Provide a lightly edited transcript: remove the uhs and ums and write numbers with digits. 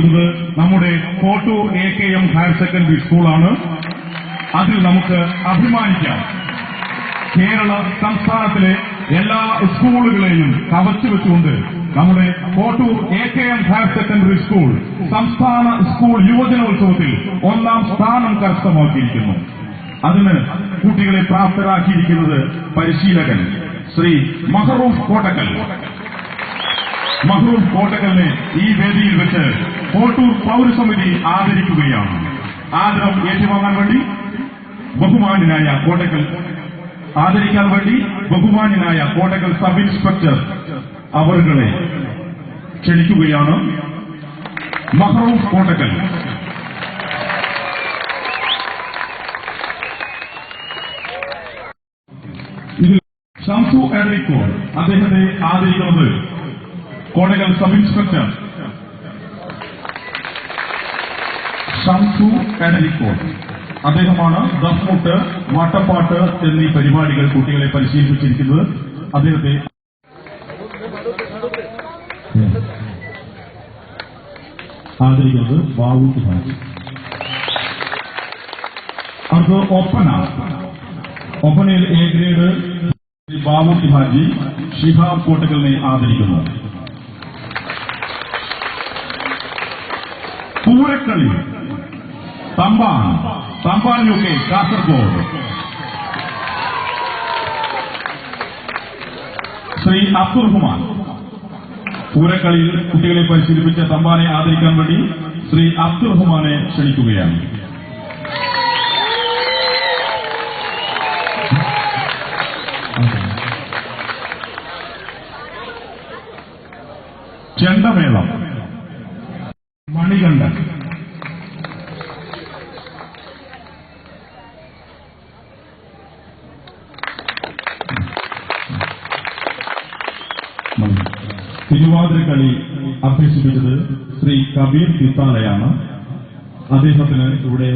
ആദരിക്കുന്നത് നമ്മുടെ Kottoor AKM higher secondary സ്കൂളാണ്. അതിൽ നമുക്ക് അഭിമാനിക്കാം. കേരള സംസ്ഥാനത്തിലെ എല്ലാ സ്കൂളുകളെയും കവച്ചുവെച്ചുകൊണ്ട് നമ്മുടെ Kottoor AKM higher secondary school സംസ്ഥാന സ്കൂൾ യുവജനോത്സവത്തിൽ 1ാം സ്ഥാനം കരസ്ഥമാക്കിയിരിക്കുന്നു. അതിന് കുട്ടികളെ പ്രാപ്തരാക്കിയിരിക്കുന്നത് പരിശീലകൻ ശ്രീ മഹറൂഫ് കോട്ടക്കൽ. മഹറൂഫ് കോട്ടക്കലിനെ ഈ വേദിയിൽ വെച്ച് കോട്ടൂർ പൗരസമിതി ആദരിക്കുകയാണ്. ആദരം ഏറ്റുവാങ്ങാൻ വേണ്ടി ബഹുമാന്യനായ കോട്ടക്കൽ ആദരിക്കാൻ വേണ്ടി ബഹുമാന്യനായ കോട്ടക്കൽ സബ് ഇൻസ്പെക്ടർ അവരുകളെ ക്ഷണിക്കുകയാണ്. മഹറൂഫ് കോട്ടക്കൽ. ഇതിൽ ഷംസു എടരിക്കോട് അദ്ദേഹത്തെ ആദരിക്കുന്നത് കോട്ടക്കൽ സബ് ഇൻസ്പെക്ടർ ഷംസു എടരിക്കോട്. അദ്ദേഹമാണ് ദഫ്മുട്ട്, വട്ടപ്പാട്ട് എന്നീ പരിപാടികൾ കുട്ടികളെ പരിശീലിപ്പിച്ചിരിക്കുന്നത്. അദ്ദേഹത്തെ ആദരിക്കുന്നത് ബാബു ഹാജി. അത് ഒപ്പനയിൽ A ഗ്രേഡ് ബാബു ഹാജി ഷിഹാബ് കോട്ടക്കലിനെ ആദരിക്കുന്നു. പൂരക്കളി തമ്പാൻ UK കാസർഗോഡ് ശ്രീ അബ്ദുറഹ്മാൻ. പൂരക്കളിയിൽ കുട്ടികളെ പരിശീലിപ്പിച്ച തമ്പാനെ ആദരിക്കാൻ വേണ്ടി ശ്രീ അബ്ദുറഹ്മാനെ ക്ഷണിക്കുകയാണ്. ചെണ്ടമേളം മണികണ്ഠൻ. തിരുവാതിരക്കളി അഭ്യസിപ്പിച്ചത് ശ്രീ കബീർ തിത്താലയാണ്. അദ്ദേഹത്തിന് ഇവിടെ